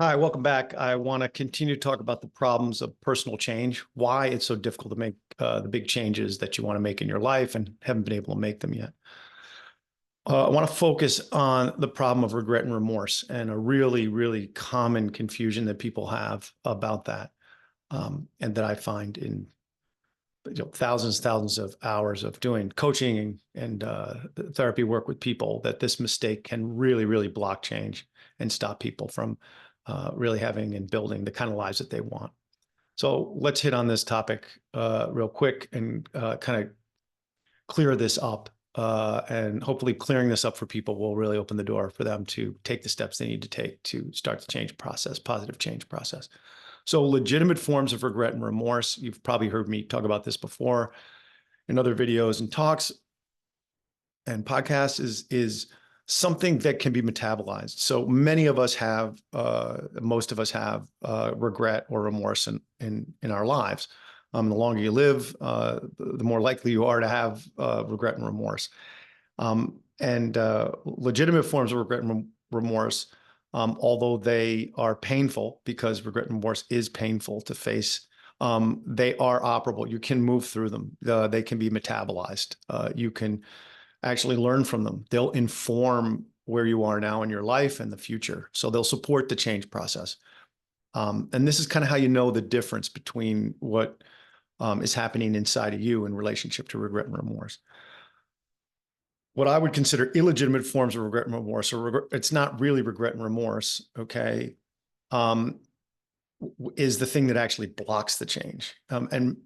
Hi, welcome back. I want to continue to talk about the problems of personal change, why it's so difficult to make the big changes that you want to make in your life and haven't been able to make them yet. I want to focus on the problem of regret and remorse and a really, really common confusion that people have about that, and that I find in thousands of hours of doing coaching and therapy work with people, that this mistake can really, really block change and stop people from really having and building the kind of lives that they want. So let's hit on this topic real quick and kind of clear this up. And hopefully clearing this up for people will really open the door for them to take the steps they need to take to start the change process, positive change process. So legitimate forms of regret and remorse. You've probably heard me talk about this before in other videos and talks and podcasts is something that can be metabolized. So many of us have, most of us have regret or remorse in our lives. The longer you live, the more likely you are to have regret and remorse. And legitimate forms of regret and remorse, although they are painful, because regret and remorse is painful to face, they are operable. You can move through them. They can be metabolized. You can actually learn from them. They'll inform where you are now in your life and the future. So they'll support the change process. And this is kind of how you know the difference between what is happening inside of you in relationship to regret and remorse. What I would consider illegitimate forms of regret and remorse, or it's not really regret and remorse, okay, is the thing that actually blocks the change. And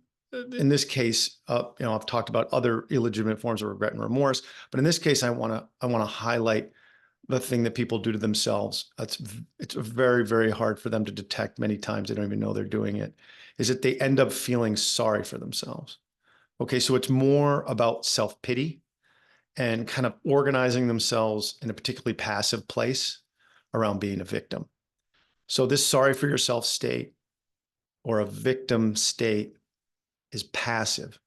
in this case, I've talked about other illegitimate forms of regret and remorse, but in this case, I want to highlight the thing that people do to themselves. It's very, very hard for them to detect. Many times they don't even know they're doing it. Is that they end up feeling sorry for themselves. Okay, so it's more about self-pity and kind of organizing themselves in a particularly passive place around being a victim. So this sorry for yourself state or a victim state is passive.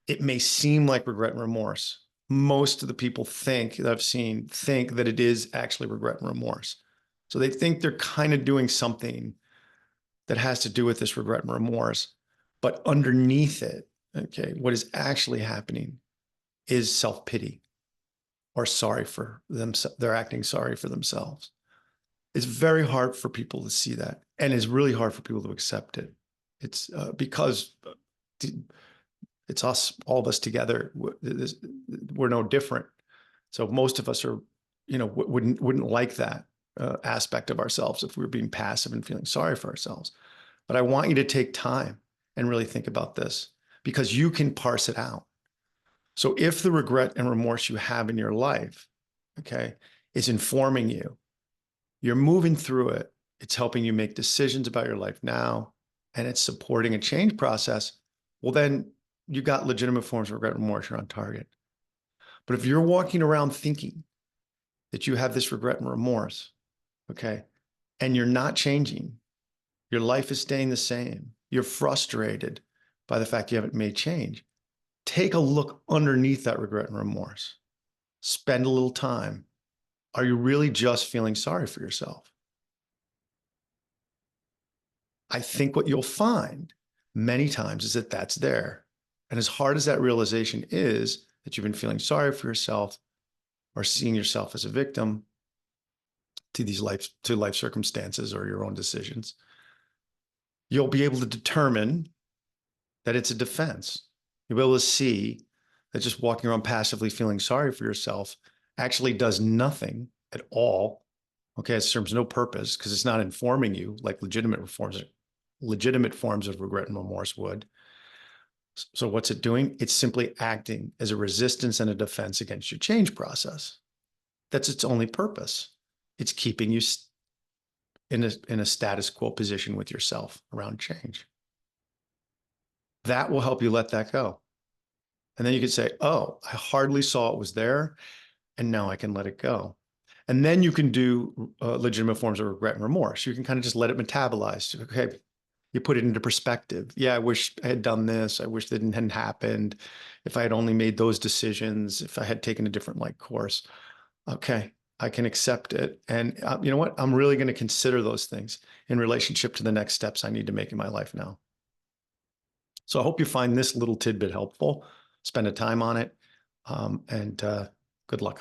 It may seem like regret and remorse. Most of the people that I've seen think that it is actually regret and remorse. So they think they're kind of doing something that has to do with this regret and remorse, but underneath it, okay, what is actually happening is self-pity or sorry for themselves. They're acting sorry for themselves. It's very hard for people to see that, and it's really hard for people to accept it. It's because it's us, all of us together. We're no different. So most of us are, wouldn't like that aspect of ourselves if we were being passive and feeling sorry for ourselves. But I want you to take time and really think about this, because you can parse it out. So if the regret and remorse you have in your life, okay, is informing you, you're moving through it, it's helping you make decisions about your life now, and it's supporting a change process, well, then you got legitimate forms of regret and remorse, you're on target. But if you're walking around thinking that you have this regret and remorse, okay, and you're not changing, your life is staying the same, you're frustrated by the fact you haven't made change, take a look underneath that regret and remorse. Spend a little time. Are you really just feeling sorry for yourself? I think what you'll find many times is that that's there. And as hard as that realization is, that you've been feeling sorry for yourself or seeing yourself as a victim to these life circumstances or your own decisions, you'll be able to determine that it's a defense. You'll be able to see that just walking around passively feeling sorry for yourself actually does nothing at all. Okay, it serves no purpose because it's not informing you like legitimate forms of regret and remorse would. So what's it doing? It's simply acting as a resistance and a defense against your change process. That's its only purpose. It's keeping you in a status quo position with yourself around change. That will help you let that go. And then you can say, oh, I hardly saw it was there, and now I can let it go. And then you can do legitimate forms of regret and remorse. You can kind of just let it metabolize. Okay, you put it into perspective. Yeah, I wish I had done this. I wish that hadn't happened. If I had only made those decisions, if I had taken a different course. Okay, I can accept it. And you know what? I'm really going to consider those things in relationship to the next steps I need to make in my life now. So I hope you find this little tidbit helpful. Spend a time on it, and good luck.